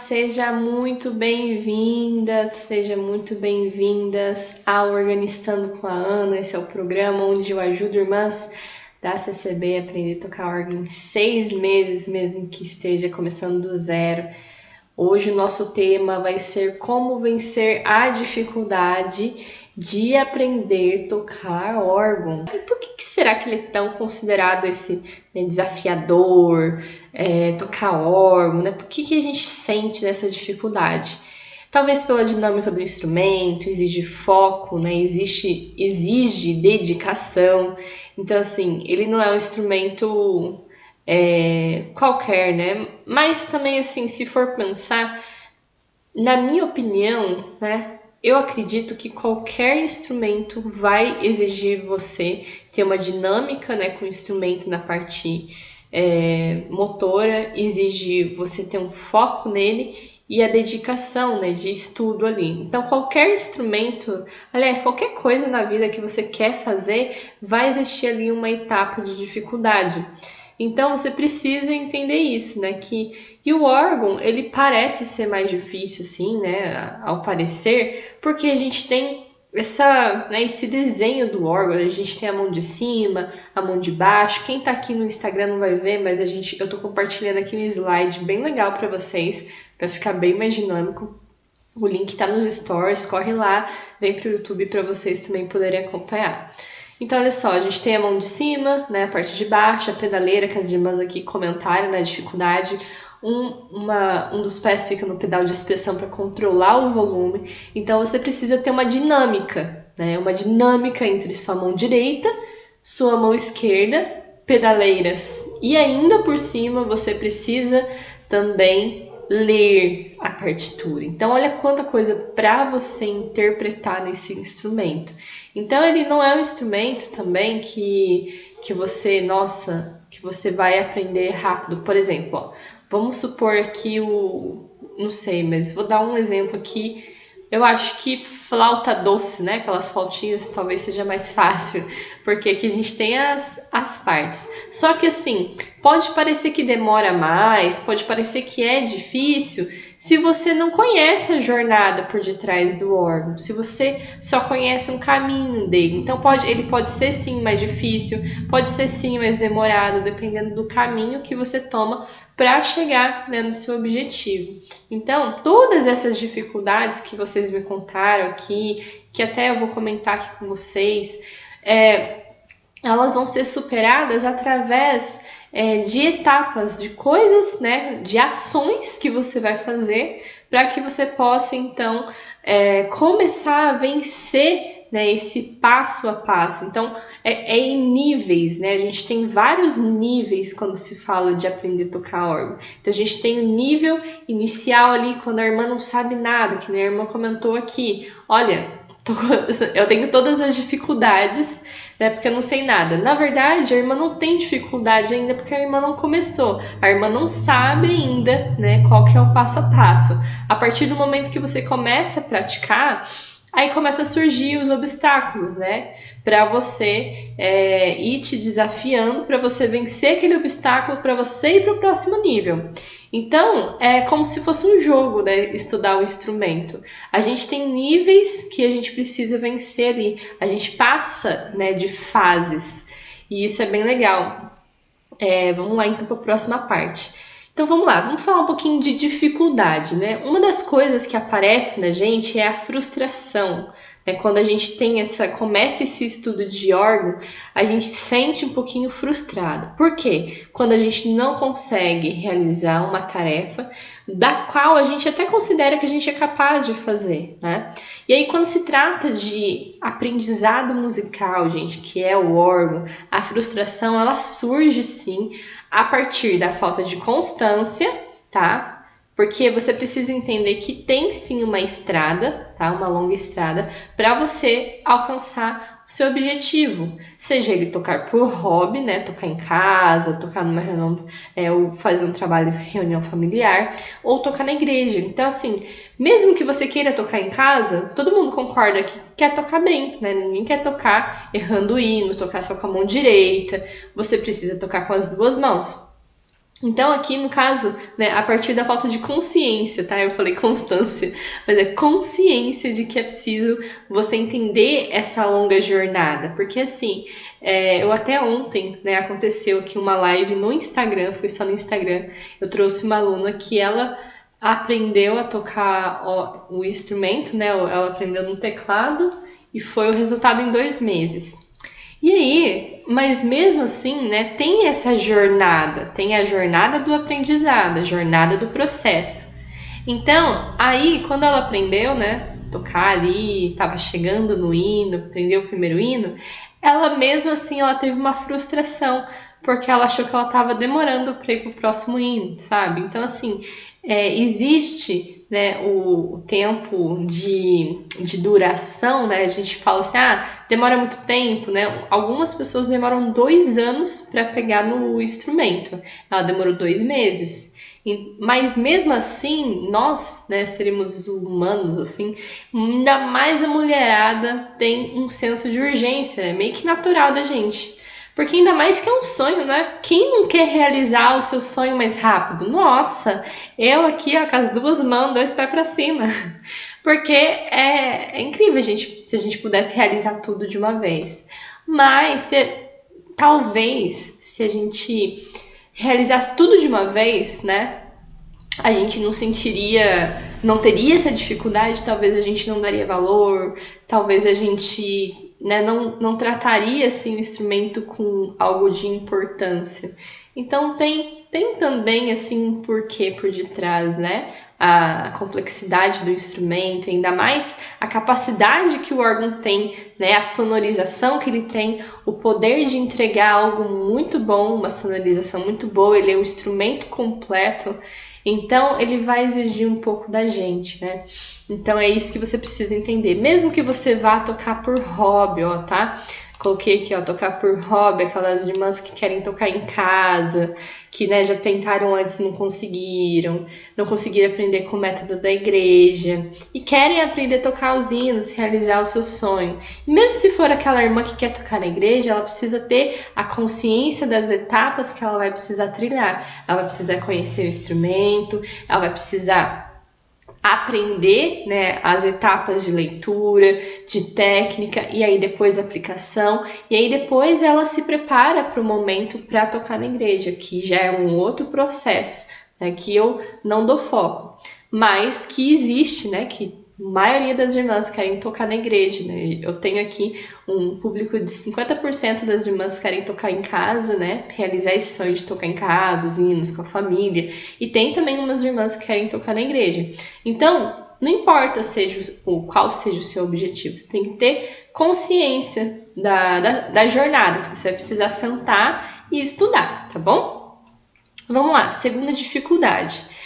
seja muito bem-vinda, seja muito bem-vindas ao Organistando com a Ana. Esse é o programa onde eu ajudo irmãs da CCB a aprender a tocar órgão em 6 meses, mesmo que esteja começando do zero. Hoje o nosso tema vai ser como vencer a dificuldade de aprender a tocar órgão. E por que será que ele é tão considerado esse desafiador, tocar órgão, né? Por que a gente sente essa dificuldade? Talvez pela dinâmica do instrumento, exige foco, né? Exige dedicação. Então, assim, ele não é um instrumento qualquer, né? Mas também, assim, se for pensar, na minha opinião, né? Eu acredito que qualquer instrumento vai exigir você ter uma dinâmica, né, com o instrumento na parte motora, exige você ter um foco nele e a dedicação, né, de estudo ali. Então, qualquer instrumento, aliás, qualquer coisa na vida que você quer fazer, vai existir ali uma etapa de dificuldade. Então, você precisa entender isso, né, e o órgão, ele parece ser mais difícil, assim, né, ao parecer, porque a gente tem esse desenho do órgão, a gente tem a mão de cima, a mão de baixo. Quem tá aqui no Instagram não vai ver, mas eu tô compartilhando aqui um slide bem legal para vocês, para ficar bem mais dinâmico. O link tá nos stories, corre lá, vem pro YouTube para vocês também poderem acompanhar. Então, olha só, a gente tem a mão de cima, né, a parte de baixo, a pedaleira, que as irmãs aqui comentaram, né, a dificuldade. Um dos pés fica no pedal de expressão para controlar o volume. Então, você precisa ter uma dinâmica, né, uma dinâmica entre sua mão direita, sua mão esquerda, pedaleiras. E ainda por cima, você precisa também ler a partitura. Então, olha quanta coisa para você interpretar nesse instrumento. Então, ele não é um instrumento também que você, que você vai aprender rápido. Por exemplo, ó, vamos supor aqui não sei, mas vou dar um exemplo aqui. Eu acho que flauta doce, né? Aquelas flautinhas talvez seja mais fácil, porque aqui a gente tem as partes. Só que assim, pode parecer que demora mais, pode parecer que é difícil, se você não conhece a jornada por detrás do órgão, se você só conhece um caminho dele. Então ele pode ser sim mais difícil, pode ser sim mais demorado, dependendo do caminho que você toma para chegar, né, no seu objetivo. Então, todas essas dificuldades que vocês me contaram aqui, que até eu vou comentar aqui com vocês, elas vão ser superadas através de etapas, de coisas, né, de ações que você vai fazer para que você possa, então, começar a vencer, né, esse passo a passo. Então, é em níveis, né? A gente tem vários níveis quando se fala de aprender a tocar órgão. Então, a gente tem o nível inicial ali, quando a irmã não sabe nada, que nem a irmã comentou aqui. Olha, eu tenho todas as dificuldades, né, porque eu não sei nada. Na verdade, a irmã não tem dificuldade ainda porque a irmã não começou. A irmã não sabe ainda, né, qual que é o passo a passo. A partir do momento que você começa a praticar, aí começa a surgir os obstáculos, né? Para você ir te desafiando, para você vencer aquele obstáculo, para você ir para o próximo nível. Então, é como se fosse um jogo, né? Estudar o instrumento. A gente tem níveis que a gente precisa vencer ali. A gente passa, né, de fases. E isso é bem legal. Vamos lá, então, para a próxima parte. Então vamos lá, vamos falar um pouquinho de dificuldade, né? Uma das coisas que aparece na gente é a frustração. Né? Quando a gente começa esse estudo de órgão, a gente se sente um pouquinho frustrado. Por quê? Quando a gente não consegue realizar uma tarefa da qual a gente até considera que a gente é capaz de fazer, né? E aí, quando se trata de aprendizado musical, gente, que é o órgão, a frustração, ela surge sim a partir da falta de constância, tá? Porque você precisa entender que tem sim uma estrada, tá? Uma longa estrada, para você alcançar o seu objetivo. Seja ele tocar por hobby, né? Tocar em casa, tocar numa reunião, ou fazer um trabalho de reunião familiar, ou tocar na igreja. Então, assim, mesmo que você queira tocar em casa, todo mundo concorda que quer tocar bem, né? Ninguém quer tocar errando o hino, tocar só com a mão direita. Você precisa tocar com as duas mãos. Então, aqui no caso, né, a partir da falta de consciência, tá? Eu falei constância, mas é consciência de que é preciso você entender essa longa jornada. Porque, assim, eu até ontem, né, aconteceu aqui uma live no Instagram, foi só no Instagram, eu trouxe uma aluna que ela aprendeu a tocar o instrumento, né? Ela aprendeu no teclado e foi o resultado em 2 meses. E aí, mas mesmo assim, né, tem essa jornada, tem a jornada do aprendizado, a jornada do processo. Então, aí, quando ela aprendeu, né, tocar ali, tava chegando no hino, aprendeu o primeiro hino, ela mesmo assim, ela teve uma frustração, porque ela achou que ela tava demorando para ir pro próximo hino, sabe? Então, assim, existe, né, o tempo de duração, né? A gente fala assim, demora muito tempo, né? Algumas pessoas demoram 2 anos para pegar no instrumento. Ela demorou 2 meses. Mas mesmo assim, nós, né, seres humanos, assim, ainda mais a mulherada tem um senso de urgência, é meio que natural da gente. Porque ainda mais que é um sonho, né? Quem não quer realizar o seu sonho mais rápido? Nossa, eu aqui, ó, com as 2 mãos, 2 pés pra cima. Porque é incrível, gente, se a gente pudesse realizar tudo de uma vez. Mas talvez, se a gente realizasse tudo de uma vez, né? A gente não sentiria, não teria essa dificuldade, talvez a gente não daria valor, talvez a gente, né, não trataria assim, o instrumento com algo de importância. Então tem também assim um porquê por detrás, né? A complexidade do instrumento, ainda mais a capacidade que o órgão tem, né? A sonorização que ele tem, o poder de entregar algo muito bom, uma sonorização muito boa, ele é um instrumento completo. Então, ele vai exigir um pouco da gente, né? Então, é isso que você precisa entender. Mesmo que você vá tocar por hobby, ó, tá? Coloquei aqui, ó, tocar por hobby, aquelas irmãs que querem tocar em casa, que, né, já tentaram antes e não conseguiram aprender com o método da igreja, e querem aprender a tocar os hinos, realizar o seu sonho. E mesmo se for aquela irmã que quer tocar na igreja, ela precisa ter a consciência das etapas que ela vai precisar trilhar. Ela vai precisar conhecer o instrumento, ela vai precisar aprender, né, as etapas de leitura, de técnica, e aí depois aplicação, e aí depois ela se prepara para o momento para tocar na igreja, que já é um outro processo, né, que eu não dou foco, mas que existe, né, que a maioria das irmãs querem tocar na igreja, né? Eu tenho aqui um público de 50% das irmãs querem tocar em casa, né? Realizar esse sonho de tocar em casa, os hinos com a família. E tem também umas irmãs que querem tocar na igreja. Então, não importa qual seja o seu objetivo, você tem que ter consciência da jornada, que você vai precisar sentar e estudar, tá bom? Vamos lá, segunda dificuldade.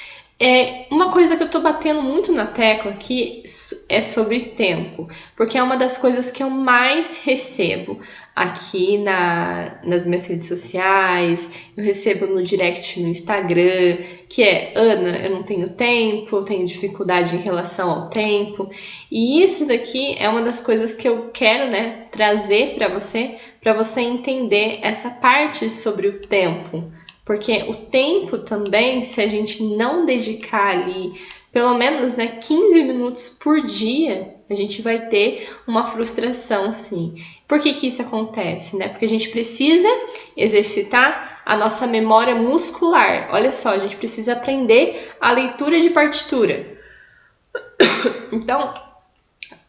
Uma coisa que eu tô batendo muito na tecla aqui é sobre tempo, porque é uma das coisas que eu mais recebo aqui nas minhas redes sociais, eu recebo no direct no Instagram, que é: Ana, eu não tenho tempo, eu tenho dificuldade em relação ao tempo, e isso daqui é uma das coisas que eu quero, né, trazer para você entender essa parte sobre o tempo. Porque o tempo também, se a gente não dedicar ali pelo menos, né, 15 minutos por dia, a gente vai ter uma frustração, sim. Por que isso acontece, né? Porque a gente precisa exercitar a nossa memória muscular. Olha só, a gente precisa aprender a leitura de partitura. Então,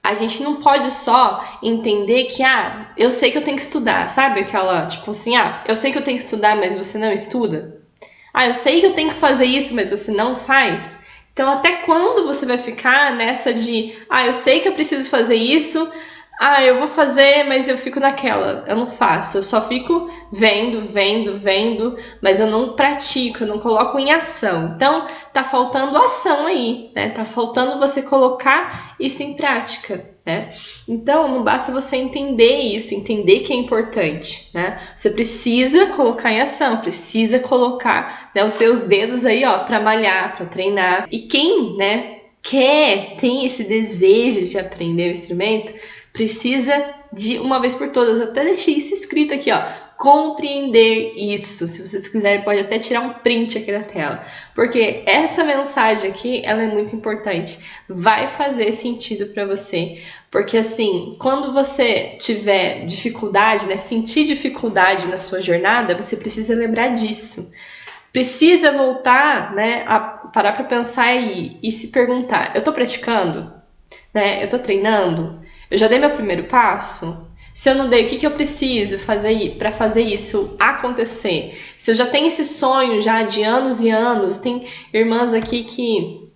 a gente não pode só entender que, eu sei que eu tenho que estudar, sabe? Aquela, tipo assim, eu sei que eu tenho que estudar, mas você não estuda. Eu sei que eu tenho que fazer isso, mas você não faz. Então, até quando você vai ficar nessa de, eu sei que eu preciso fazer isso, eu vou fazer, mas eu fico naquela, eu não faço, eu só fico vendo, mas eu não pratico, eu não coloco em ação. Então, tá faltando ação aí, né? Tá faltando você colocar isso em prática, né? Então, não basta você entender isso, entender que é importante, né? Você precisa colocar em ação, precisa colocar, né, os seus dedos aí, ó, pra malhar, pra treinar. E quem, né, tem esse desejo de aprender o instrumento, precisa de uma vez por todas, até deixei isso escrito aqui, ó, compreender isso. Se vocês quiserem, pode até tirar um print aqui da tela, porque essa mensagem aqui, ela é muito importante. Vai fazer sentido para você, porque assim, quando você tiver dificuldade, né, sentir dificuldade na sua jornada, você precisa lembrar disso. Precisa voltar, né, a parar para pensar e se perguntar: eu tô praticando? Né? Eu tô treinando? Eu já dei meu primeiro passo? Se eu não dei, o que eu preciso fazer para fazer isso acontecer? Se eu já tenho esse sonho já de anos e anos, tem irmãs aqui que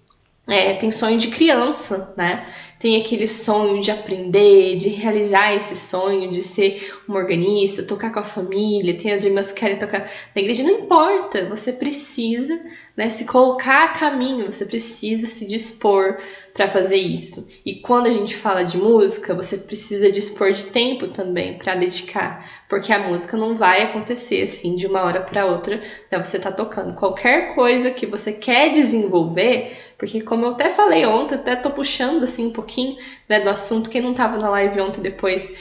tem sonho de criança, né? Tem aquele sonho de aprender, de realizar esse sonho, de ser uma organista, tocar com a família. Tem as irmãs que querem tocar na igreja. Não importa, você precisa, né, se colocar a caminho, você precisa se dispor para fazer isso. E quando a gente fala de música, você precisa dispor de tempo também para dedicar, porque a música não vai acontecer assim de uma hora para outra, né? Você tá tocando qualquer coisa que você quer desenvolver, porque como eu até falei ontem, até tô puxando assim um pouquinho, né, do assunto. Quem não tava na live ontem, depois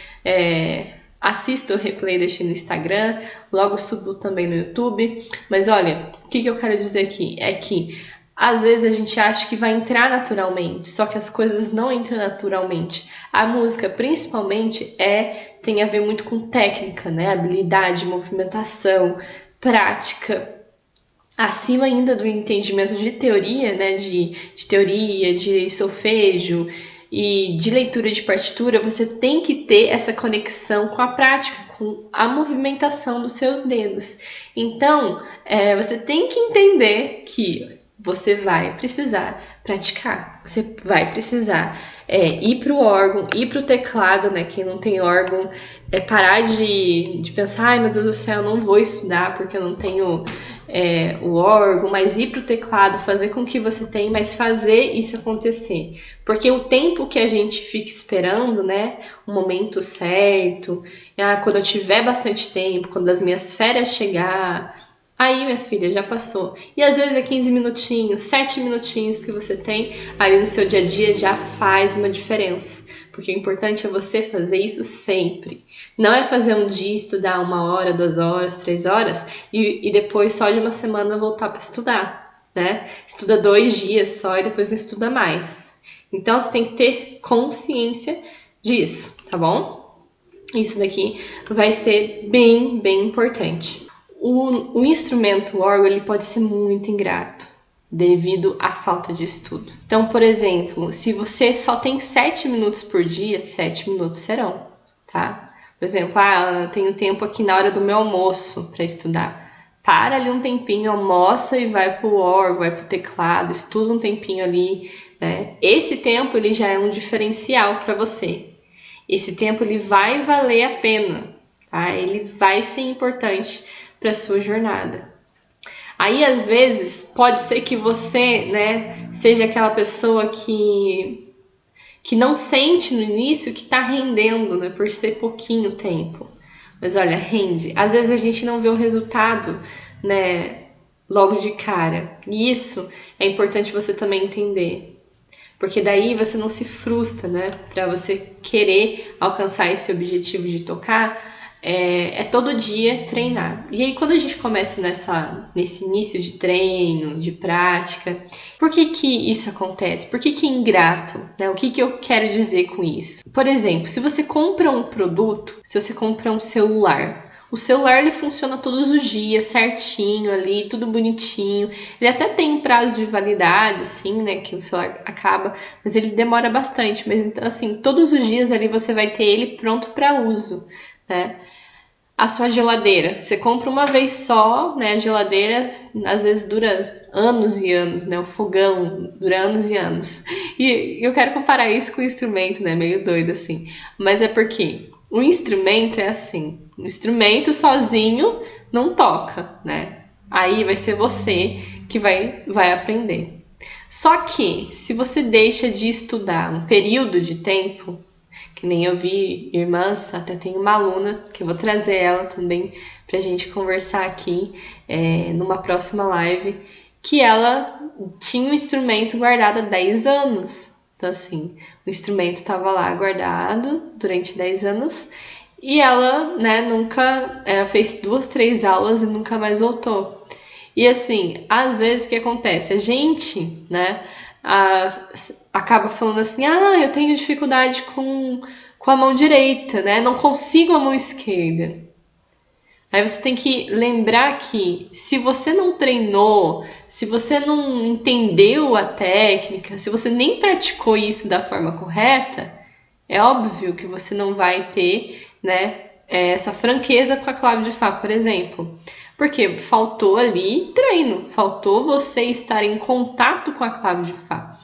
assista o replay, deixei no Instagram, logo subo também no YouTube. Mas olha, o que eu quero dizer aqui é que às vezes a gente acha que vai entrar naturalmente, só que as coisas não entram naturalmente. A música, principalmente, tem a ver muito com técnica, né? Habilidade, movimentação, prática. Acima ainda do entendimento de teoria, né? De teoria, de solfejo e de leitura de partitura, você tem que ter essa conexão com a prática, com a movimentação dos seus dedos. Então, você tem que entender que você vai precisar praticar, você vai precisar ir para o órgão, ir para o teclado, né? Quem não tem órgão, parar de pensar: ai meu Deus do céu, não vou estudar porque eu não tenho o órgão, mas ir para o teclado, fazer com que você tenha, mas fazer isso acontecer. Porque o tempo que a gente fica esperando, né, o momento certo, quando eu tiver bastante tempo, quando as minhas férias chegar, aí, minha filha, já passou. E às vezes é 15 minutinhos, 7 minutinhos que você tem ali no seu dia a dia, já faz uma diferença. Porque o importante é você fazer isso sempre. Não é fazer um dia, estudar 1 hora, 2 horas, 3 horas e depois só de uma semana voltar para estudar, né? Estuda 2 dias só e depois não estuda mais. Então você tem que ter consciência disso, tá bom? Isso daqui vai ser bem, bem importante. O instrumento, o órgão, ele pode ser muito ingrato devido à falta de estudo. Então, por exemplo, se você só tem 7 minutos por dia, 7 minutos serão, tá? Por exemplo, eu tenho tempo aqui na hora do meu almoço para estudar. Para ali um tempinho, almoça e vai pro órgão, vai pro teclado, estuda um tempinho ali, né? Esse tempo, ele já é um diferencial para você. Esse tempo, ele vai valer a pena, tá? Ele vai ser importante para sua jornada. Aí, às vezes, pode ser que você, né, seja aquela pessoa que não sente no início que tá rendendo, né, por ser pouquinho tempo. Mas olha, rende. Às vezes a gente não vê o resultado, né, logo de cara. E isso é importante você também entender. Porque daí você não se frustra, né, para você querer alcançar esse objetivo de tocar. Todo dia treinar. E aí, quando a gente começa nesse início de treino, de prática, por que isso acontece? Por que é ingrato? Né? O que eu quero dizer com isso? Por exemplo, se você compra um produto, se você compra um celular, o celular ele funciona todos os dias, certinho ali, tudo bonitinho. Ele até tem um prazo de validade, assim, né, que o celular acaba, mas ele demora bastante. Mas, então, assim, todos os dias ali você vai ter ele pronto para uso, né? A sua geladeira, você compra uma vez só, né? A geladeira às vezes dura anos e anos, né? O fogão dura anos e anos. E eu quero comparar isso com o instrumento, né? Meio doido assim. Mas é porque o instrumento é assim. O instrumento sozinho não toca, né? Aí vai ser você que vai aprender. Só que se você deixa de estudar um período de tempo, que nem eu vi irmãs, até tem uma aluna, que eu vou trazer ela também pra gente conversar aqui numa próxima live, que ela tinha um instrumento guardado há 10 anos. Então, assim, o instrumento estava lá guardado durante 10 anos E ela, né, nunca fez 2, 3 aulas e nunca mais voltou. E assim, às vezes o que acontece? A gente, né, acaba falando assim, eu tenho dificuldade com a mão direita, né? Não consigo a mão esquerda. Aí você tem que lembrar que se você não treinou, se você não entendeu a técnica, se você nem praticou isso da forma correta, é óbvio que você não vai ter, né, essa franqueza com a clave de Fá, por exemplo. Porque faltou ali treino, faltou você estar em contato com a clave de Fá.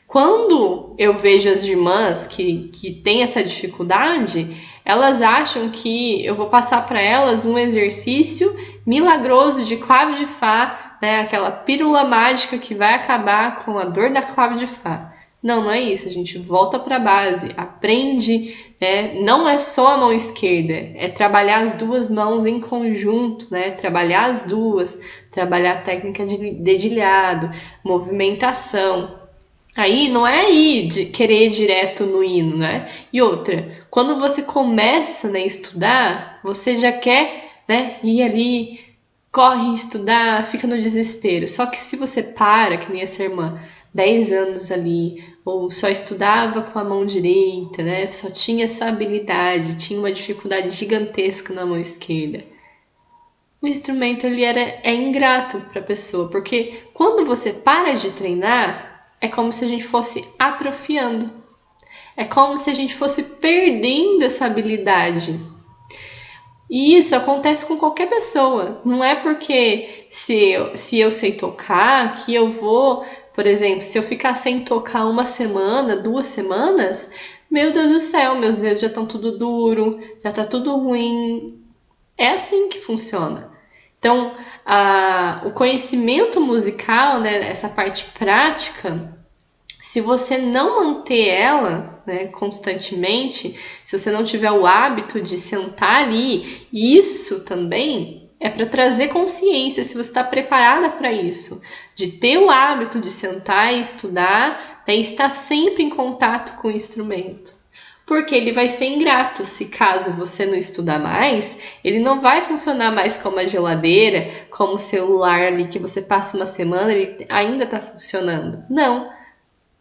Quando eu vejo as irmãs que têm essa dificuldade, elas acham que eu vou passar para elas um exercício milagroso de clave de Fá, né? Aquela pílula mágica que vai acabar com a dor da clave de Fá. Não, não é isso. A gente volta para a base, aprende, né? Não é só a mão esquerda, é trabalhar as duas mãos em conjunto, né? Trabalhar as duas, trabalhar a técnica de dedilhado, movimentação. Aí não é ir de querer ir direto no hino, né? E outra, quando você começa, né, a estudar, você já quer, né, ir ali, corre estudar, fica no desespero. Só que se você para, que nem essa irmã, 10 anos ali, ou só estudava com a mão direita, né? Só tinha essa habilidade, tinha uma dificuldade gigantesca na mão esquerda. O instrumento ele é ingrato para a pessoa, porque quando você para de treinar, é como se a gente fosse atrofiando. É como se a gente fosse perdendo essa habilidade. E isso acontece com qualquer pessoa. Não é porque se eu sei tocar que eu vou, por exemplo, se eu ficar sem tocar uma semana, 2 semanas, meu Deus do céu, meus dedos já estão tudo duro, já tá tudo ruim. É assim que funciona. Então, o conhecimento musical, né, essa parte prática, se você não manter ela, né, constantemente, se você não tiver o hábito de sentar ali, isso também é para trazer consciência, se você está preparada para isso, de ter o hábito de sentar e estudar, né, e estar sempre em contato com o instrumento. Porque ele vai ser ingrato se caso você não estudar mais, ele não vai funcionar mais como a geladeira, como o celular ali que você passa uma semana, ele ainda está funcionando. Não.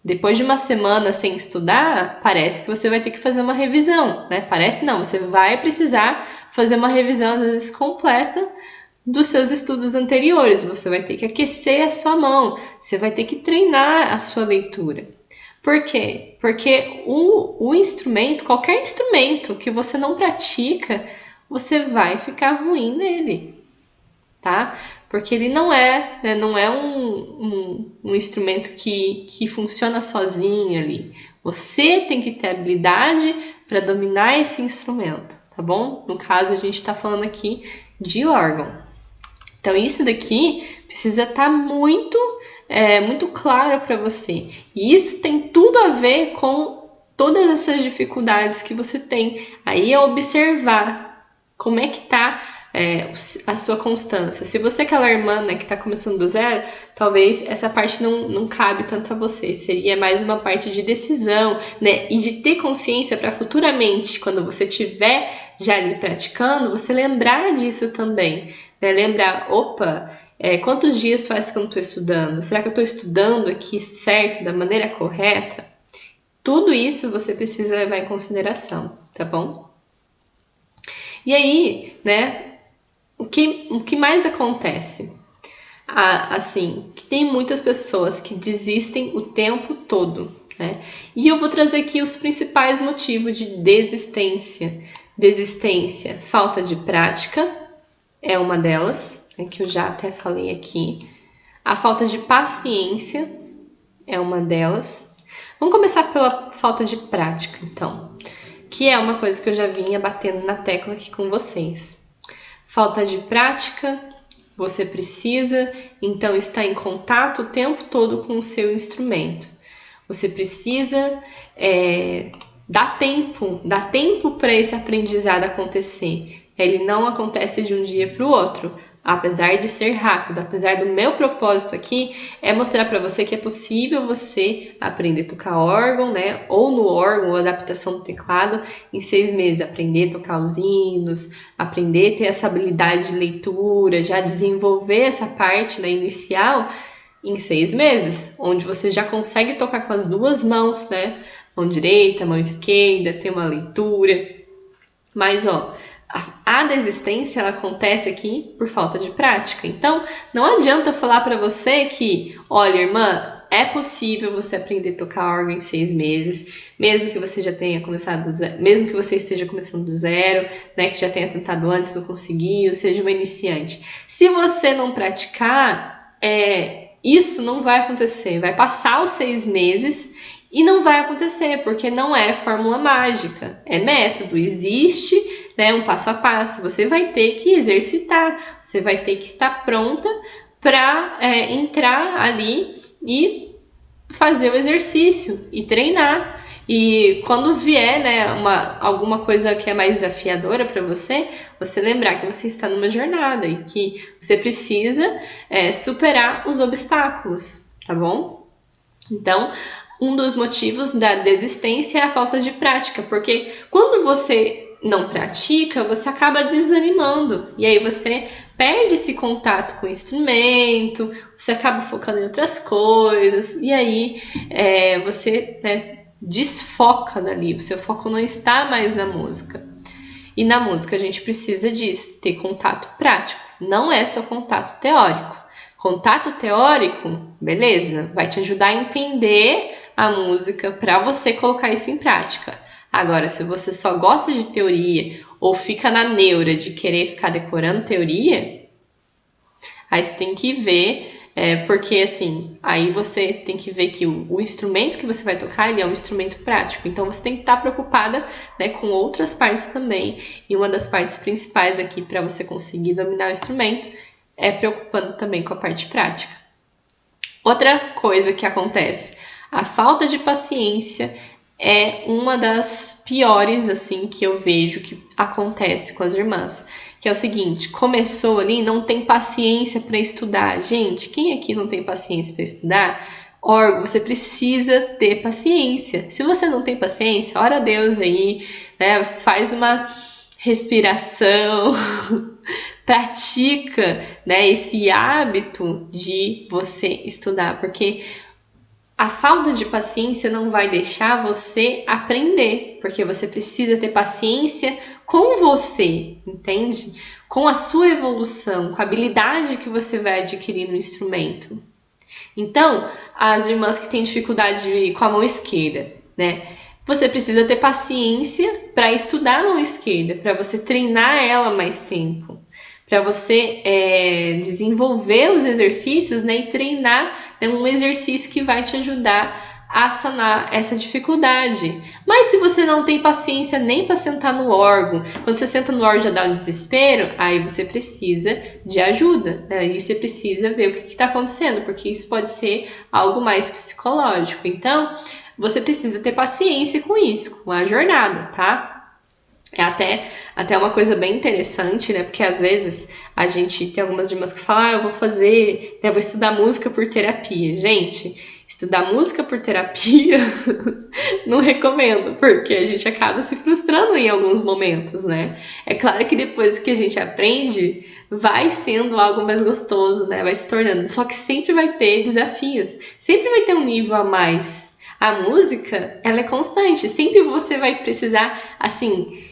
Depois de uma semana sem estudar, parece que você vai ter que fazer uma revisão, né? Parece não, você vai precisar fazer uma revisão, às vezes completa, dos seus estudos anteriores. Você vai ter que aquecer a sua mão, você vai ter que treinar a sua leitura. Por quê? Porque o instrumento, qualquer instrumento que você não pratica, você vai ficar ruim nele, tá? Porque ele não é, né, não é um instrumento que funciona sozinho ali. Você tem que ter habilidade para dominar esse instrumento, tá bom? No caso, a gente está falando aqui de órgão. Então, isso daqui precisa estar muito claro para você. E isso tem tudo a ver com todas essas dificuldades que você tem. Aí é observar como é que tá a sua constância. Se você é aquela irmã, né, que está começando do zero, talvez essa parte não cabe tanto a você. Seria mais uma parte de decisão, né, e de ter consciência para futuramente, quando você estiver já ali praticando, você lembrar disso também. Né? Lembrar, opa, quantos dias faz que eu não estou estudando? Será que eu estou estudando aqui certo, da maneira correta? Tudo isso você precisa levar em consideração, tá bom? E aí, né, o que mais acontece? Assim, que tem muitas pessoas que desistem o tempo todo, né? E eu vou trazer aqui os principais motivos de desistência. Desistência, falta de prática é uma delas, né, que eu já até falei aqui. A falta de paciência é uma delas. Vamos começar pela falta de prática, então, que é uma coisa que eu já vinha batendo na tecla aqui com vocês. Falta de prática, você precisa, então, estar em contato o tempo todo com o seu instrumento. Você precisa dar tempo para esse aprendizado acontecer. Ele não acontece de um dia para o outro, apesar de ser rápido, apesar do meu propósito aqui é mostrar para você que é possível você aprender a tocar órgão, né? Ou no órgão, ou adaptação do teclado, em 6 meses. Aprender a tocar os hinos, aprender a ter essa habilidade de leitura, já desenvolver essa parte, né, inicial em 6 meses, onde você já consegue tocar com as duas mãos, né? Mão direita, mão esquerda, ter uma leitura. Mas, ó, a desistência ela acontece aqui por falta de prática. Então, não adianta eu falar para você que, olha, irmã, é possível você aprender a tocar órgão em 6 meses, mesmo que você já tenha começado do zero, mesmo que você esteja começando do zero, né, que já tenha tentado antes, não conseguiu, seja uma iniciante. Se você não praticar, isso não vai acontecer. Vai passar os 6 meses e não vai acontecer, porque não é fórmula mágica, é método, existe, né, um passo a passo. Você vai ter que exercitar, você vai ter que estar pronta para entrar ali e fazer o exercício e treinar. E quando vier, né, alguma coisa que é mais desafiadora para você, você lembrar que você está numa jornada e que você precisa superar os obstáculos, tá bom? Então, um dos motivos da desistência é a falta de prática, porque quando você não pratica, você acaba desanimando, e aí você perde esse contato com o instrumento, você acaba focando em outras coisas, e aí você, né, desfoca dali, o seu foco não está mais na música. E na música a gente precisa disso, ter contato prático, não é só contato teórico. Contato teórico, beleza, vai te ajudar a entender a música para você colocar isso em prática. Agora, se você só gosta de teoria ou fica na neura de querer ficar decorando teoria, aí você tem que ver, porque assim, aí você tem que ver que o instrumento que você vai tocar, ele é um instrumento prático. Então você tem que estar preocupada, né, com outras partes também. E uma das partes principais aqui para você conseguir dominar o instrumento é preocupando também com a parte prática. Outra coisa que acontece, a falta de paciência é uma das piores, assim, que eu vejo que acontece com as irmãs. Que é o seguinte, começou ali, não tem paciência para estudar. Gente, quem aqui não tem paciência para estudar? Órgão, você precisa ter paciência. Se você não tem paciência, ora a Deus aí, né? Faz uma respiração, pratica, né, esse hábito de você estudar, porque a falta de paciência não vai deixar você aprender, porque você precisa ter paciência com você, entende? Com a sua evolução, com a habilidade que você vai adquirir no instrumento. Então, as irmãs que têm dificuldade com a mão esquerda, né? Você precisa ter paciência para estudar a mão esquerda, para você treinar ela mais tempo, para você desenvolver os exercícios, né, e treinar, né, um exercício que vai te ajudar a sanar essa dificuldade. Mas se você não tem paciência nem para sentar no órgão, quando você senta no órgão já dá um desespero, aí você precisa de ajuda, né? Aí você precisa ver o que está acontecendo, porque isso pode ser algo mais psicológico. Então, você precisa ter paciência com isso, com a jornada, tá? É até uma coisa bem interessante, né? Porque às vezes a gente tem algumas irmãs que falam, eu vou fazer, né, vou estudar música por terapia. Gente, estudar música por terapia não recomendo, porque a gente acaba se frustrando em alguns momentos, né? É claro que depois que a gente aprende, vai sendo algo mais gostoso, né? Vai se tornando. Só que sempre vai ter desafios, sempre vai ter um nível a mais. A música, ela é constante, sempre você vai precisar, assim,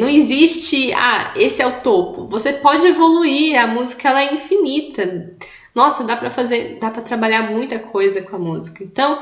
não existe, esse é o topo. Você pode evoluir, a música ela é infinita. Nossa, dá para trabalhar muita coisa com a música. Então,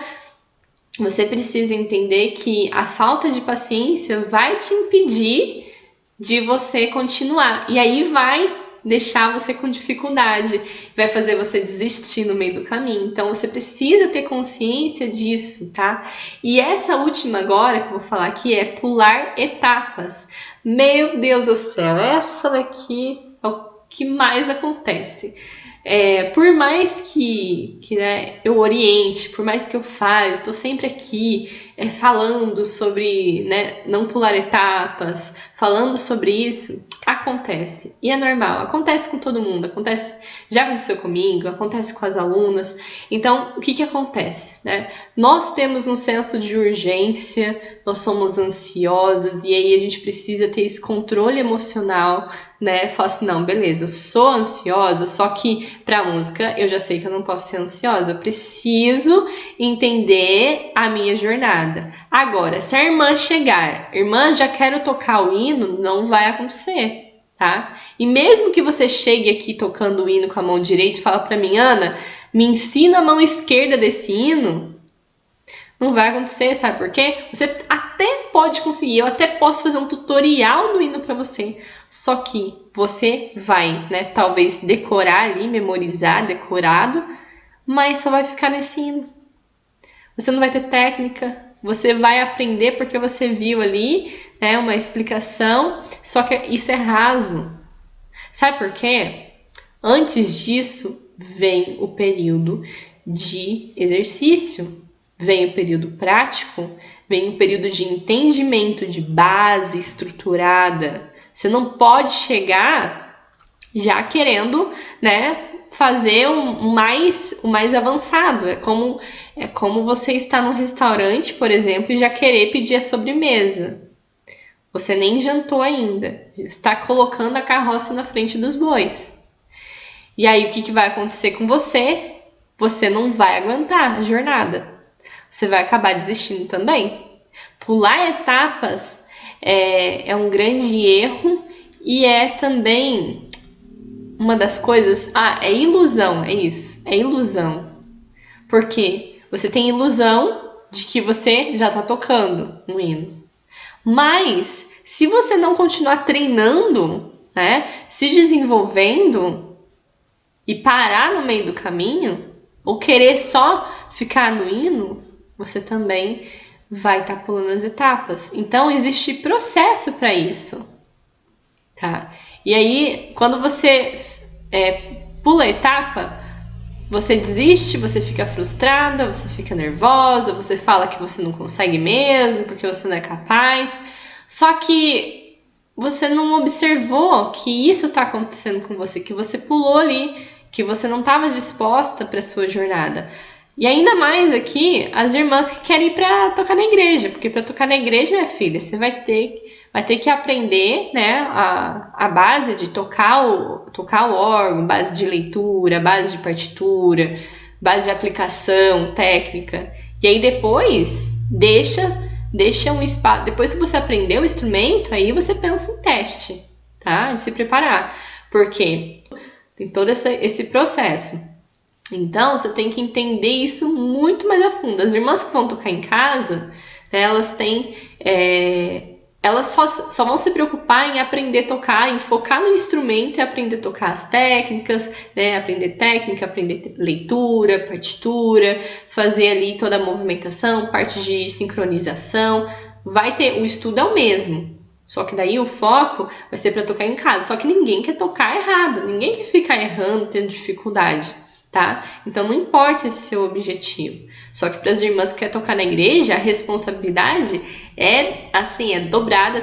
você precisa entender que a falta de paciência vai te impedir de você continuar. E aí vai deixar você com dificuldade, vai fazer você desistir no meio do caminho. Então você precisa ter consciência disso, tá? E essa última agora que eu vou falar aqui é pular etapas. Meu Deus do céu, essa daqui é o que mais acontece. Por mais que né, eu oriente, por mais que eu fale, tô sempre aqui falando sobre, né, não pular etapas, falando sobre isso, acontece. E é normal, acontece com todo mundo, já aconteceu comigo, acontece com as alunas. Então, o que acontece, né? Nós temos um senso de urgência, nós somos ansiosas e aí a gente precisa ter esse controle emocional, né? Falar assim, não, beleza, eu sou ansiosa, só que pra música eu já sei que eu não posso ser ansiosa, eu preciso entender a minha jornada. Agora, se a irmã chegar, irmã, já quero tocar o hino, não vai acontecer, tá? E mesmo que você chegue aqui tocando o hino com a mão direita e fala pra mim, Ana, me ensina a mão esquerda desse hino, não vai acontecer, sabe por quê? Você até pode conseguir, eu até posso fazer um tutorial do hino para você, só que você vai, né, talvez decorar ali, memorizar, decorado, mas só vai ficar nesse hino. Você não vai ter técnica, você vai aprender porque você viu ali, né, uma explicação, só que isso é raso. Sabe por quê? Antes disso, vem o período de exercício. Vem o período prático, vem o período de entendimento, de base estruturada. Você não pode chegar já querendo, né, fazer o mais avançado. É como você estar num restaurante, por exemplo, e já querer pedir a sobremesa. Você nem jantou ainda, está colocando a carroça na frente dos bois. E aí o que vai acontecer com você? Você não vai aguentar a jornada. Você vai acabar desistindo também. Pular etapas é um grande erro e é também uma das coisas... é ilusão, é isso. É ilusão. Porque você tem ilusão de que você já tá tocando um hino. Mas, se você não continuar treinando, né, se desenvolvendo e parar no meio do caminho, ou querer só ficar no hino, você também vai estar pulando as etapas. Então, existe processo para isso, tá? E aí, quando você pula a etapa, você desiste, você fica frustrada, você fica nervosa, você fala que você não consegue mesmo, porque você não é capaz. Só que você não observou que isso está acontecendo com você, que você pulou ali, que você não estava disposta para a sua jornada. E ainda mais aqui, as irmãs que querem ir para tocar na igreja, porque para tocar na igreja, minha filha, você vai ter que aprender, né, a base de tocar o órgão, base de leitura, base de partitura, base de aplicação, técnica. E aí depois, deixa um espaço. Depois que você aprender o instrumento, aí você pensa em teste, tá? Em se preparar. Porque tem todo esse processo. Então, você tem que entender isso muito mais a fundo. As irmãs que vão tocar em casa, né, elas têm... elas só vão se preocupar em aprender a tocar, em focar no instrumento e aprender a tocar as técnicas, né? Aprender técnica, aprender leitura, partitura, fazer ali toda a movimentação, parte de sincronização. O estudo é o mesmo, só que daí o foco vai ser para tocar em casa. Só que ninguém quer tocar errado, ninguém quer ficar errando, tendo dificuldade, tá? Então não importa esse seu objetivo. Só que para as irmãs que querem tocar na igreja, a responsabilidade é dobrada,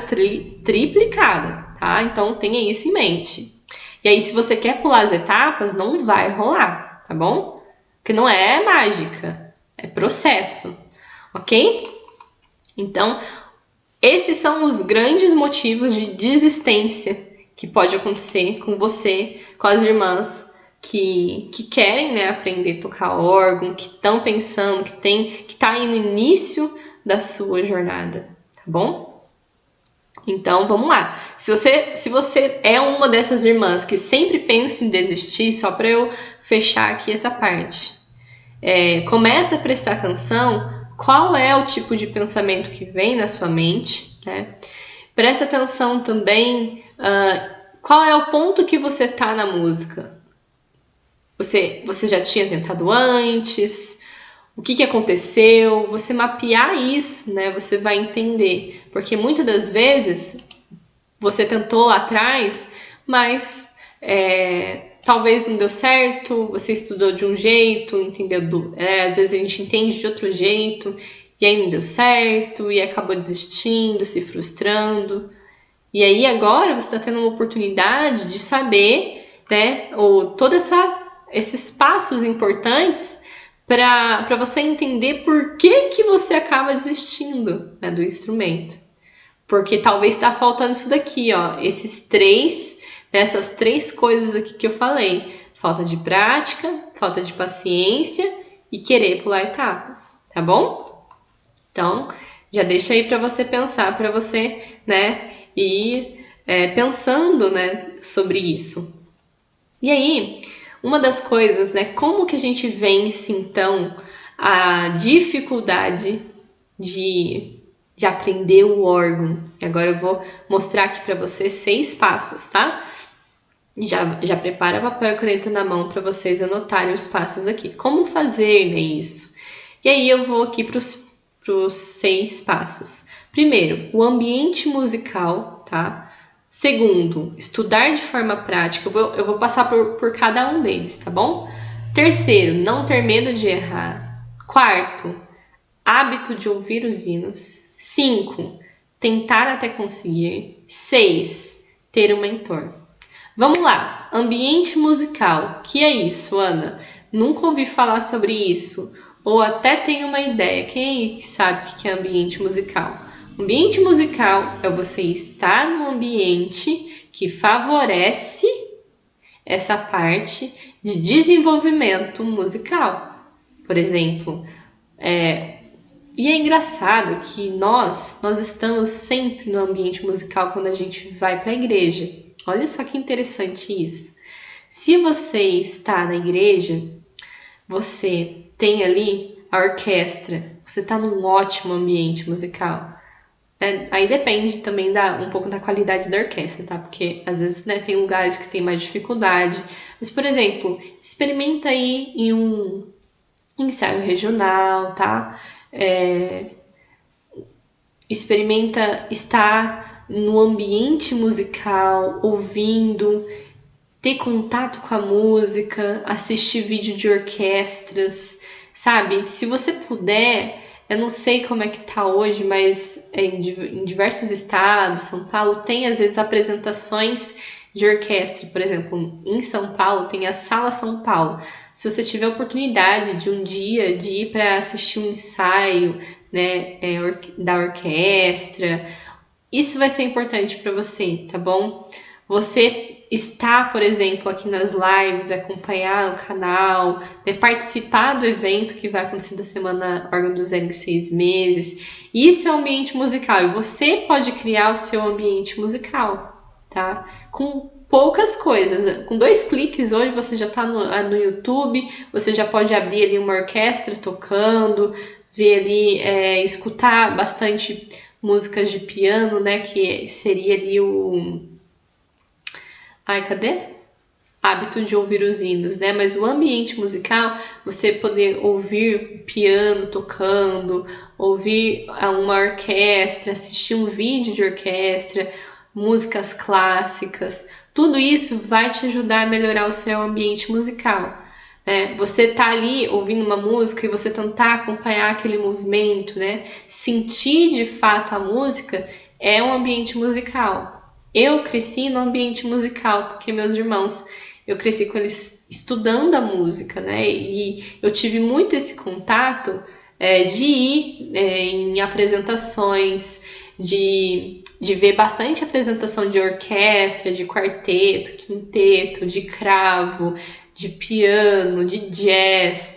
triplicada, tá? Então tenha isso em mente. E aí, se você quer pular as etapas, não vai rolar, tá bom? Porque não é mágica, é processo, ok? Então, esses são os grandes motivos de desistência que pode acontecer com você, com as irmãs que querem, né, aprender a tocar órgão, que estão pensando, que tá aí no início da sua jornada, tá bom? Então, vamos lá. Se você é uma dessas irmãs que sempre pensa em desistir, só para eu fechar aqui essa parte, começa a prestar atenção qual é o tipo de pensamento que vem na sua mente, né? Presta atenção também qual é o ponto que você tá na música. Você já tinha tentado antes? O que aconteceu? Você mapear isso, né? Você vai entender. Porque muitas das vezes você tentou lá atrás, mas talvez não deu certo, você estudou de um jeito, entendeu? Às vezes a gente entende de outro jeito, e aí não deu certo, e acabou desistindo, se frustrando. E aí agora você está tendo uma oportunidade de saber, né, ou esses passos importantes para você entender por que você acaba desistindo, né, do instrumento. Porque talvez está faltando isso daqui, ó, essas três coisas aqui que eu falei. Falta de prática, falta de paciência e querer pular etapas, tá bom? Então, já deixa aí para você pensar, para você, né, ir pensando, né, sobre isso. E aí, uma das coisas, né, como que a gente vence, então, a dificuldade de aprender o órgão? E agora eu vou mostrar aqui para você 6 passos, tá? Já prepara papel e caneta na mão para vocês anotarem os passos aqui. Como fazer, né, isso? E aí eu vou aqui para os 6 passos. Primeiro, o ambiente musical, tá? Segundo, estudar de forma prática. Eu vou passar por cada um deles, tá bom? Terceiro, não ter medo de errar. Quarto, hábito de ouvir os hinos. 5, tentar até conseguir. 6, ter um mentor. Vamos lá, ambiente musical. Que é isso, Ana? Nunca ouvi falar sobre isso. Ou até tenho uma ideia. Quem aí sabe o que é ambiente musical? Ambiente musical é você estar num ambiente que favorece essa parte de desenvolvimento musical. Por exemplo, e é engraçado que nós estamos sempre no ambiente musical quando a gente vai para a igreja. Olha só que interessante isso. Se você está na igreja, você tem ali a orquestra, você está num ótimo ambiente musical. Aí depende também um pouco da qualidade da orquestra, tá? Porque às vezes, né, tem lugares que tem mais dificuldade. Mas, por exemplo, experimenta aí em um ensaio regional, tá? Experimenta estar no ambiente musical, ouvindo, ter contato com a música, assistir vídeo de orquestras, sabe? Se você puder, eu não sei como é que tá hoje, mas em diversos estados, São Paulo, tem às vezes apresentações de orquestra. Por exemplo, em São Paulo tem a Sala São Paulo. Se você tiver a oportunidade de um dia de ir para assistir um ensaio, né, da orquestra, isso vai ser importante para você, tá bom? Você está, por exemplo, aqui nas lives, acompanhar o canal, né, participar do evento que vai acontecer da Semana Órgão do Zero em 6 meses. Isso é um ambiente musical e você pode criar o seu ambiente musical, tá? Com poucas coisas. Com 2 cliques hoje você já está no YouTube, você já pode abrir ali uma orquestra tocando, ver ali, escutar bastante músicas de piano, né, que seria ali cadê? Hábito de ouvir os hinos, né? Mas o ambiente musical, você poder ouvir piano tocando, ouvir uma orquestra, assistir um vídeo de orquestra, músicas clássicas, tudo isso vai te ajudar a melhorar o seu ambiente musical. Você tá ali ouvindo uma música e você tentar acompanhar aquele movimento, né? Sentir de fato a música é um ambiente musical. Eu cresci no ambiente musical porque meus irmãos, eu cresci com eles estudando a música, né? E eu tive muito esse contato de ir em apresentações, de ver bastante apresentação de orquestra, de quarteto, quinteto, de cravo, de piano, de jazz.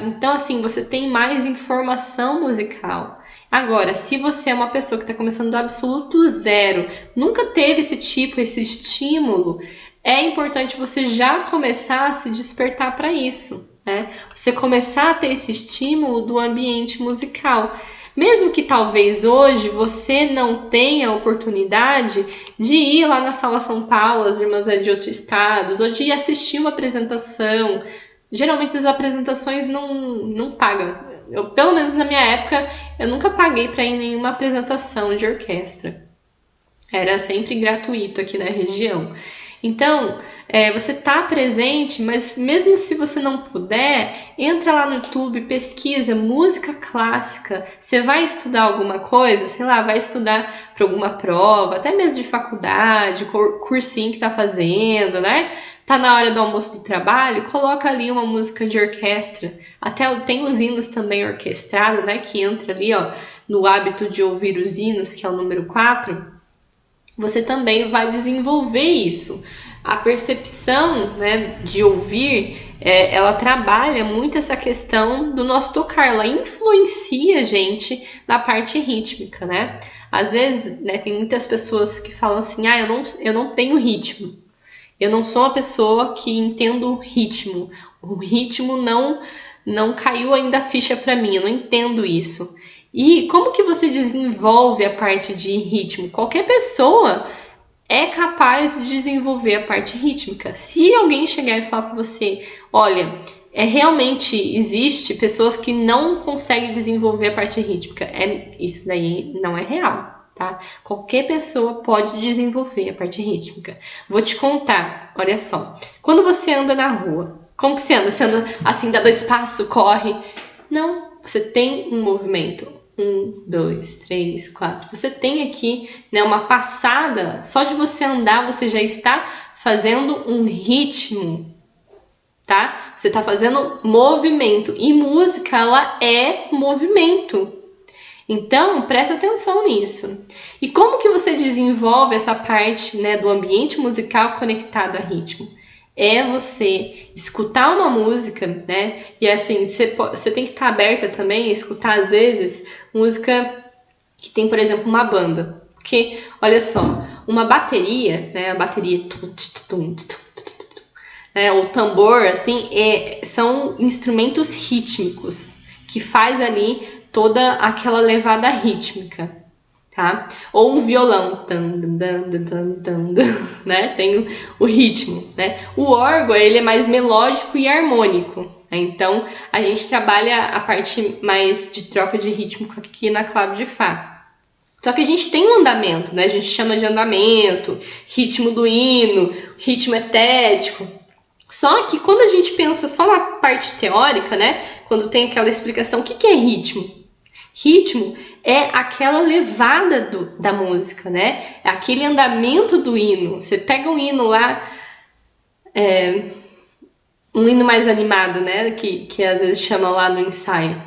Então, assim, você tem mais informação musical. Agora, se você é uma pessoa que está começando do absoluto zero, nunca teve esse estímulo, é importante você já começar a se despertar para isso, né? Você começar a ter esse estímulo do ambiente musical. Mesmo que talvez hoje você não tenha a oportunidade de ir lá na Sala São Paulo, as irmãs de outros estados, ou de assistir uma apresentação. Geralmente as apresentações não pagam. Pelo menos na minha época, eu nunca paguei para ir em nenhuma apresentação de orquestra. Era sempre gratuito aqui na região. Então, você tá presente, mas mesmo se você não puder, entra lá no YouTube, pesquisa música clássica. Você vai estudar alguma coisa, sei lá, vai estudar para alguma prova, até mesmo de faculdade, cursinho que tá fazendo, né? Tá na hora do almoço do trabalho, coloca ali uma música de orquestra. Até tem os hinos também orquestrados, né? Que entra ali, ó, no hábito de ouvir os hinos, que é o número 4. Você também vai desenvolver isso. A percepção, né, de ouvir, ela trabalha muito essa questão do nosso tocar, ela influencia a gente na parte rítmica, né? Às vezes, né, tem muitas pessoas que falam assim, eu não tenho ritmo, eu não sou uma pessoa que entendo ritmo, o ritmo não caiu ainda a ficha para mim, eu não entendo isso. E como que você desenvolve a parte de ritmo? Qualquer pessoa é capaz de desenvolver a parte rítmica. Se alguém chegar e falar para você, olha, realmente existe pessoas que não conseguem desenvolver a parte rítmica, isso daí não é real, tá? Qualquer pessoa pode desenvolver a parte rítmica. Vou te contar, olha só. Quando você anda na rua, como que você anda? Você anda assim, dá 2 passos, corre? Não, você tem um movimento. 1, 2, 3, 4. Você tem aqui, né, uma passada. Só de você andar, você já está fazendo um ritmo, tá? Você está fazendo movimento. E música, ela é movimento. Então, presta atenção nisso. E como que você desenvolve essa parte, né, do ambiente musical conectado a ritmo? É você escutar uma música, né? E assim, você tem que estar aberta também a escutar, às vezes, música que tem, por exemplo, uma banda. Porque, olha só, uma bateria, né? A bateria, o tambor, assim, são instrumentos rítmicos que faz ali toda aquela levada rítmica. Tá? Ou um violão, né? Tem o ritmo, né? O órgão, ele é mais melódico e harmônico, né? Então, a gente trabalha a parte mais de troca de ritmo aqui na clave de Fá. Só que a gente tem um andamento, né? A gente chama de andamento, ritmo do hino, ritmo etético. Só que quando a gente pensa só na parte teórica, né? Quando tem aquela explicação, o que é ritmo? Ritmo é aquela levada da música, né? É aquele andamento do hino. Você pega um hino lá, um hino mais animado, né? Que às vezes chama lá no ensaio.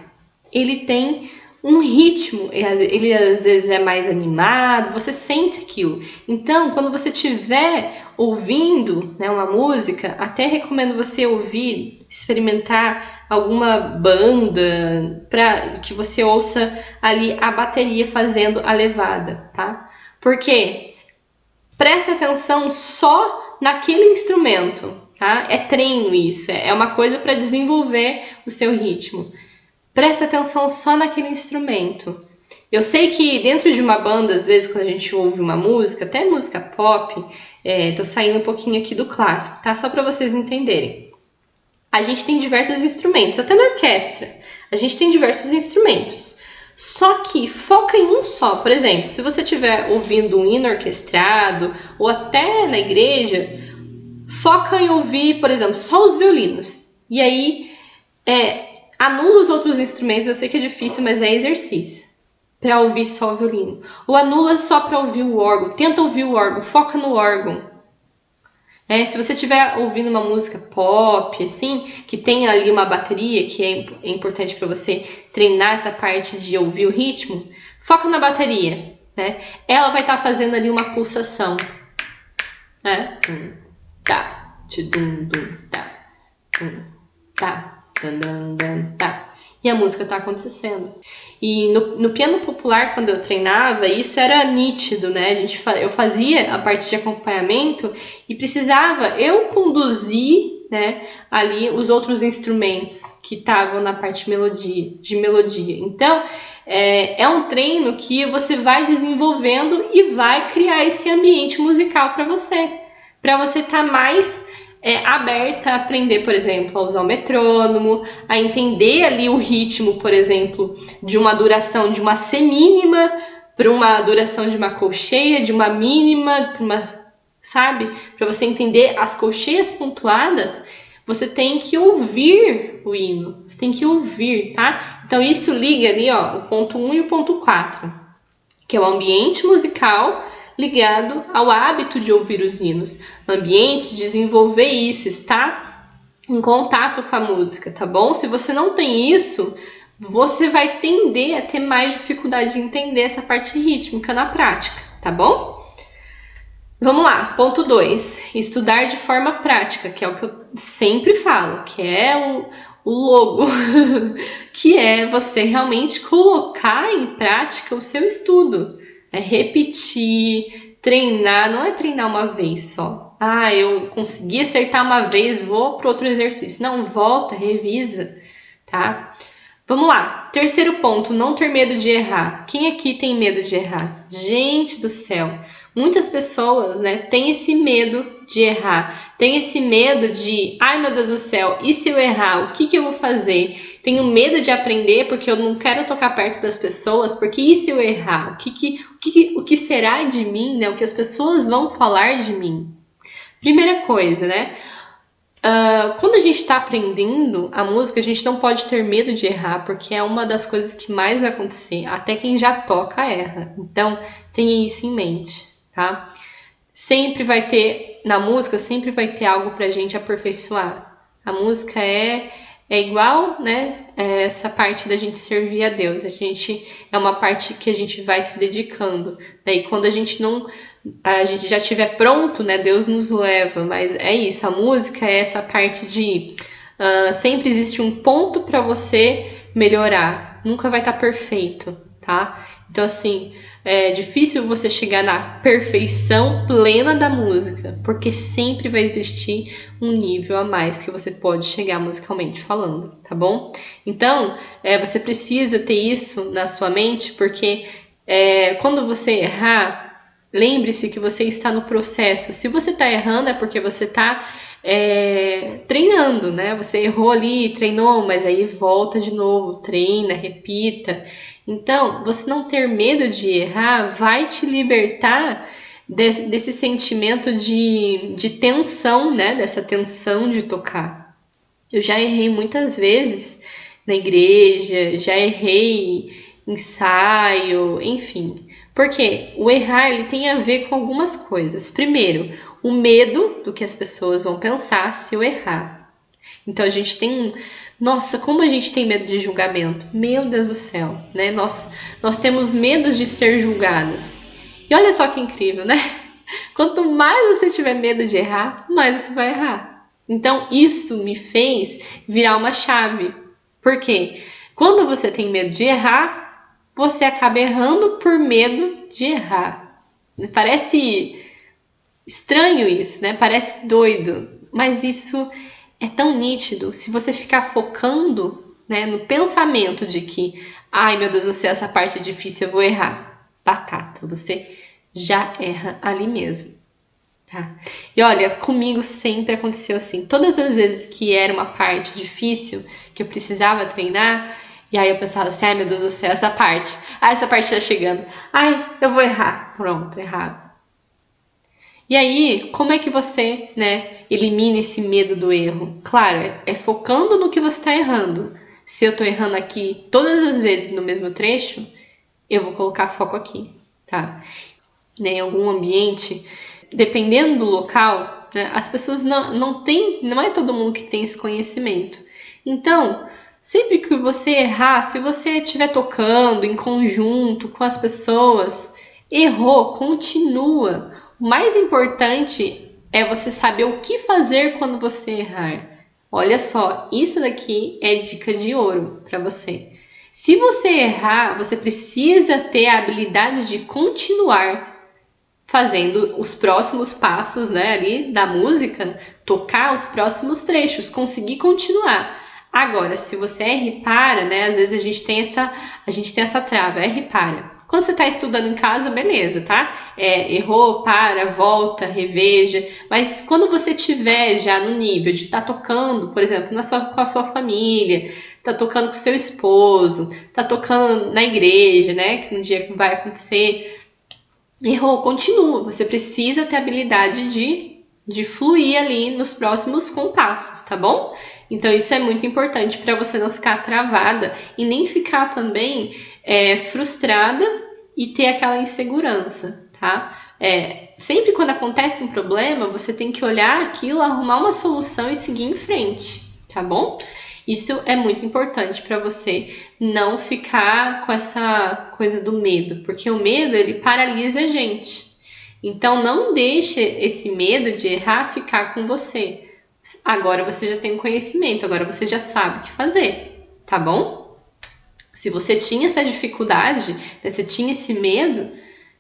Ele tem um ritmo, ele às vezes é mais animado, você sente aquilo. Então, quando você estiver ouvindo, né, uma música, até recomendo você ouvir, experimentar alguma banda para que você ouça ali a bateria fazendo a levada, tá? Porque preste atenção só naquele instrumento, tá? É treino isso, é uma coisa para desenvolver o seu ritmo. Presta atenção só naquele instrumento. Eu sei que dentro de uma banda, às vezes, quando a gente ouve uma música, até música pop, tô saindo um pouquinho aqui do clássico, tá? Só para vocês entenderem. A gente tem diversos instrumentos, até na orquestra. A gente tem diversos instrumentos. Só que foca em um só. Por exemplo, se você estiver ouvindo um hino orquestrado, ou até na igreja, foca em ouvir, por exemplo, só os violinos. E aí, anula os outros instrumentos, eu sei que é difícil, mas é exercício. Para ouvir só o violino. Ou anula só para ouvir o órgão. Tenta ouvir o órgão, foca no órgão. Se você estiver ouvindo uma música pop, assim, que tem ali uma bateria, que é importante para você treinar essa parte de ouvir o ritmo, foca na bateria, né? Ela vai estar fazendo ali uma pulsação. Né? Tá, tá, tá. E a música tá acontecendo. E no piano popular, quando eu treinava, isso era nítido, né? Eu fazia a parte de acompanhamento e precisava eu conduzir, né, ali os outros instrumentos que estavam na parte de melodia. Então, é um treino que você vai desenvolvendo e vai criar esse ambiente musical para você estar mais aberta a aprender, por exemplo, a usar o metrônomo, a entender ali o ritmo, por exemplo, de uma duração de uma semínima para uma duração de uma colcheia, de uma mínima para uma sabe? Para você entender as colcheias pontuadas, você tem que ouvir o hino. Você tem que ouvir, tá? Então isso liga ali, ó, o ponto 1 e o ponto 4, que é o ambiente musical ligado ao hábito de ouvir os hinos. Ambiente, desenvolver isso, estar em contato com a música, tá bom? Se você não tem isso, você vai tender a ter mais dificuldade de entender essa parte rítmica na prática, tá bom? Vamos lá, ponto 2. Estudar de forma prática, que é o que eu sempre falo, que é o logo, que é você realmente colocar em prática o seu estudo. É repetir, treinar, não é treinar uma vez só. Ah, eu consegui acertar uma vez, vou para outro exercício. Não, volta, revisa, tá? Vamos lá, terceiro ponto, não ter medo de errar. Quem aqui tem medo de errar? Gente do céu, muitas pessoas, né, têm esse medo de errar, tem esse medo de, ai meu Deus do céu, e se eu errar, o que eu vou fazer? Tenho medo de aprender porque eu não quero tocar perto das pessoas, porque e se eu errar? O que será de mim, né? O que as pessoas vão falar de mim? Primeira coisa, né? Quando a gente está aprendendo a música, a gente não pode ter medo de errar, porque é uma das coisas que mais vai acontecer. Até quem já toca erra. Então, tenha isso em mente, tá? Sempre vai ter, na música, sempre vai ter algo pra gente aperfeiçoar. A música é igual, né? Essa parte da gente servir a Deus. É uma parte que a gente vai se dedicando, né? E quando a gente já estiver pronto, né? Deus nos leva. Mas é isso, a música é essa parte de sempre existe um ponto para você melhorar. Nunca vai estar perfeito, tá? Então, assim, é difícil você chegar na perfeição plena da música, porque sempre vai existir um nível a mais que você pode chegar musicalmente falando, tá bom? Então, você precisa ter isso na sua mente, porque quando você errar, lembre-se que você está no processo. Se você está errando é porque você está treinando, né? Você errou ali, treinou, mas aí volta de novo, treina, repita. Então, você não ter medo de errar vai te libertar desse sentimento de tensão, né? Dessa tensão de tocar. Eu já errei muitas vezes na igreja, já errei ensaio, enfim. Porque o errar ele tem a ver com algumas coisas. Primeiro, o medo do que as pessoas vão pensar se eu errar. Então a gente tem nossa, como a gente tem medo de julgamento. Meu Deus do céu, né? Nós temos medo de ser julgadas. E olha só que incrível, né? Quanto mais você tiver medo de errar, mais você vai errar. Então isso me fez virar uma chave. Por quê? Quando você tem medo de errar, você acaba errando por medo de errar. Parece estranho isso, né? Parece doido, mas isso é tão nítido. Se você ficar focando, né, no pensamento de que, ai meu Deus do céu, essa parte é difícil, eu vou errar. Batata, você já erra ali mesmo. Tá? E olha, comigo sempre aconteceu assim. Todas as vezes que era uma parte difícil, que eu precisava treinar, e aí eu pensava assim, ai meu Deus do céu, essa parte. Ah, essa parte tá chegando. Ai, eu vou errar. Pronto, errado. E aí, como é que você, né, elimina esse medo do erro? Claro, é focando no que você está errando. Se eu tô errando aqui todas as vezes no mesmo trecho, eu vou colocar foco aqui, tá? Né, em algum ambiente, dependendo do local, né, as pessoas não é todo mundo que tem esse conhecimento. Então, sempre que você errar, se você estiver tocando em conjunto com as pessoas, errou, continua. O mais importante é você saber o que fazer quando você errar. Olha só, isso daqui é dica de ouro para você. Se você errar, você precisa ter a habilidade de continuar fazendo os próximos passos, né, ali da música, tocar os próximos trechos, conseguir continuar. Agora, se você erra e para, né, às vezes a gente tem essa trava, erra e para. Quando você está estudando em casa, beleza, tá? Errou, para, volta, reveja. Mas quando você tiver já no nível de estar tocando, por exemplo, com a sua família, tá tocando com o seu esposo, tá tocando na igreja, né? Que um dia vai acontecer. Errou, continua. Você precisa ter habilidade de fluir ali nos próximos compassos, tá bom? Então isso é muito importante para você não ficar travada e nem ficar também frustrada e ter aquela insegurança, tá? Sempre quando acontece um problema, você tem que olhar aquilo, arrumar uma solução e seguir em frente, tá bom? Isso é muito importante para você não ficar com essa coisa do medo, porque o medo ele paralisa a gente. Então não deixe esse medo de errar ficar com você. Agora você já tem conhecimento, agora você já sabe o que fazer, tá bom? Se você tinha essa dificuldade, né, você tinha esse medo,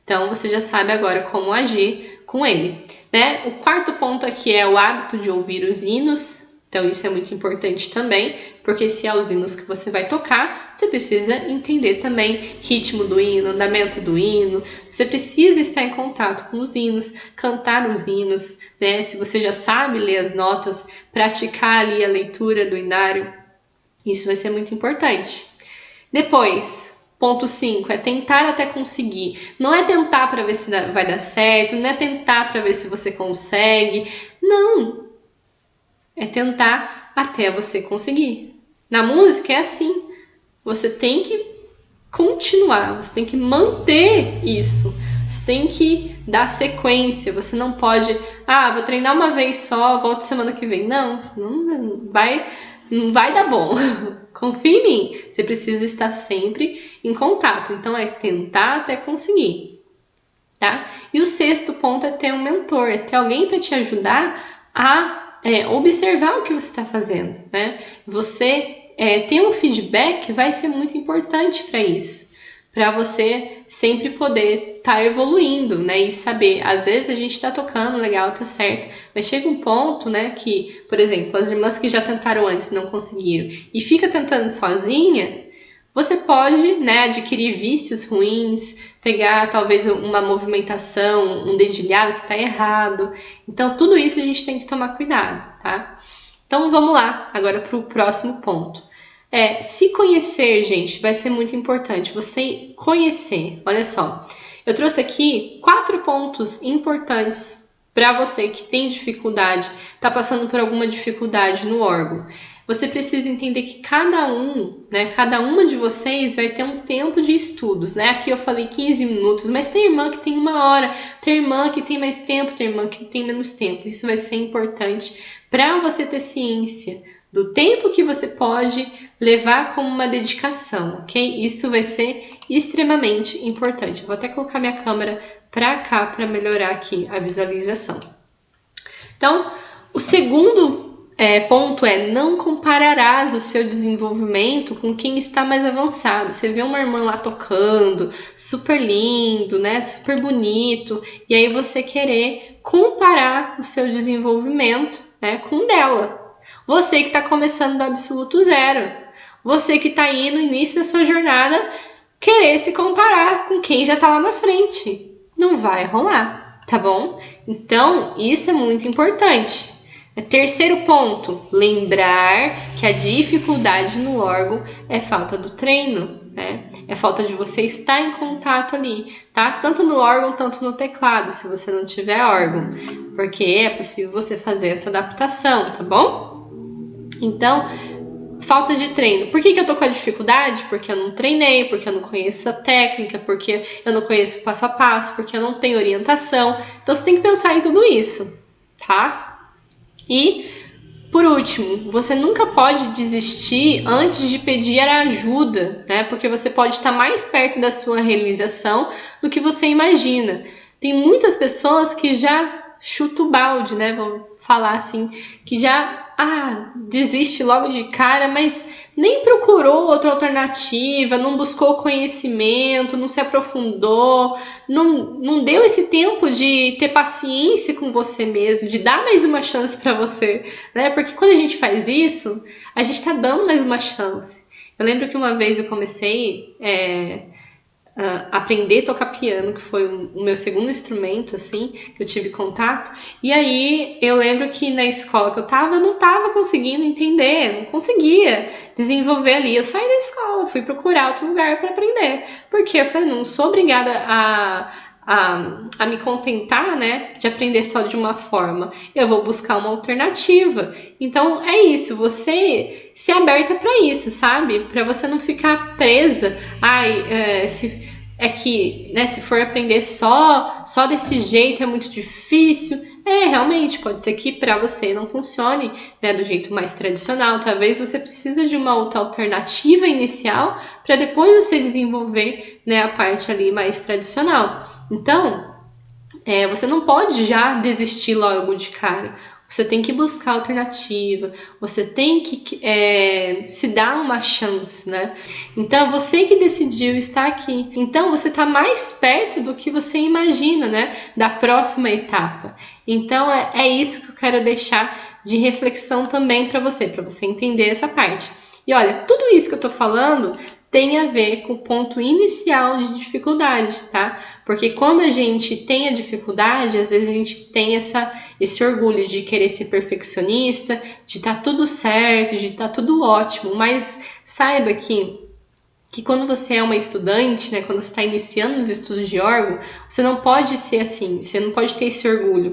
então você já sabe agora como agir com ele, né? O quarto ponto aqui é o hábito de ouvir os hinos. Então isso é muito importante também, porque se é os hinos que você vai tocar, você precisa entender também ritmo do hino, andamento do hino, você precisa estar em contato com os hinos, cantar os hinos, né? Se você já sabe ler as notas, praticar ali a leitura do hinário, isso vai ser muito importante. Depois, ponto 5, é tentar até conseguir. Não é tentar para ver se vai dar certo, não é tentar para ver se você consegue. Não, é tentar até você conseguir. Na música é assim. Você tem que continuar, você tem que manter isso. Você tem que dar sequência. Você não pode, vou treinar uma vez só, volto semana que vem. Não, senão não vai dar bom. Confia em mim. Você precisa estar sempre em contato. Então é tentar até conseguir. Tá? E o sexto ponto é ter um mentor, é ter alguém para te ajudar a observar o que você está fazendo, né? Você ter um feedback vai ser muito importante para isso, para você sempre poder estar evoluindo, né? E saber, às vezes a gente está tocando legal, tá certo, mas chega um ponto, né, que, por exemplo, as irmãs que já tentaram antes e não conseguiram e fica tentando sozinha, você pode, né, adquirir vícios ruins, pegar talvez uma movimentação, um dedilhado que está errado. Então, tudo isso a gente tem que tomar cuidado, tá? Então, vamos lá, agora para o próximo ponto. Se conhecer, gente, vai ser muito importante. Você conhecer, olha só. Eu trouxe aqui 4 pontos importantes para você que tem dificuldade, está passando por alguma dificuldade no órgão. Você precisa entender que cada uma de vocês vai ter um tempo de estudos, né? Aqui eu falei 15 minutos, mas tem irmã que tem 1 hora, tem irmã que tem mais tempo, tem irmã que tem menos tempo. Isso vai ser importante para você ter ciência do tempo que você pode levar como uma dedicação, ok? Isso vai ser extremamente importante. Vou até colocar minha câmera para cá para melhorar aqui a visualização. Então, o segundo ponto é não compararás o seu desenvolvimento com quem está mais avançado. Você vê uma irmã lá tocando, super lindo, né? Super bonito, e aí você querer comparar o seu desenvolvimento, né, com o dela. Você que está começando do absoluto zero. Você que está aí no início da sua jornada, querer se comparar com quem já está lá na frente. Não vai rolar, tá bom? Então, isso é muito importante. Terceiro ponto, lembrar que a dificuldade no órgão é falta do treino, né? É falta de você estar em contato ali, tá? Tanto no órgão, tanto no teclado, se você não tiver órgão, porque é possível você fazer essa adaptação, tá bom? Então, falta de treino. Por que eu tô com a dificuldade? Porque eu não treinei, porque eu não conheço a técnica, porque eu não conheço o passo a passo, porque eu não tenho orientação. Então, você tem que pensar em tudo isso, tá? E, por último, você nunca pode desistir antes de pedir ajuda, né? Porque você pode estar mais perto da sua realização do que você imagina. Tem muitas pessoas que já chutam o balde, né? Vamos falar assim, que já desiste logo de cara, mas nem procurou outra alternativa, não buscou conhecimento, não se aprofundou, não deu esse tempo de ter paciência com você mesmo, de dar mais uma chance para você, né? Porque quando a gente faz isso, a gente tá dando mais uma chance. Eu lembro que uma vez eu comecei aprender a tocar piano, que foi o meu segundo instrumento, assim, que eu tive contato. E aí eu lembro que na escola que eu não tava conseguindo entender, não conseguia desenvolver ali. Eu saí da escola, fui procurar outro lugar para aprender, porque eu falei, não sou obrigada a me contentar, né, de aprender só de uma forma. Eu vou buscar uma alternativa. Então é isso, você ser aberta para isso, sabe? Para você não ficar presa. Se for aprender só desse jeito é muito difícil. Realmente, pode ser que para você não funcione, né, do jeito mais tradicional. Talvez você precise de uma outra alternativa inicial para depois você desenvolver, né, a parte ali mais tradicional. Então, você não pode já desistir logo de cara. Você tem que buscar alternativa, você tem que se dar uma chance, né? Então, você que decidiu estar aqui. Então, você está mais perto do que você imagina, né? Da próxima etapa. Então, é isso que eu quero deixar de reflexão também para você entender essa parte. E olha, tudo isso que eu tô falando tem a ver com o ponto inicial de dificuldade, tá? Porque quando a gente tem a dificuldade, às vezes a gente tem esse orgulho de querer ser perfeccionista, de estar tudo certo, de estar tudo ótimo, mas saiba que quando você é uma estudante, né, quando você está iniciando os estudos de órgão, você não pode ser assim, você não pode ter esse orgulho.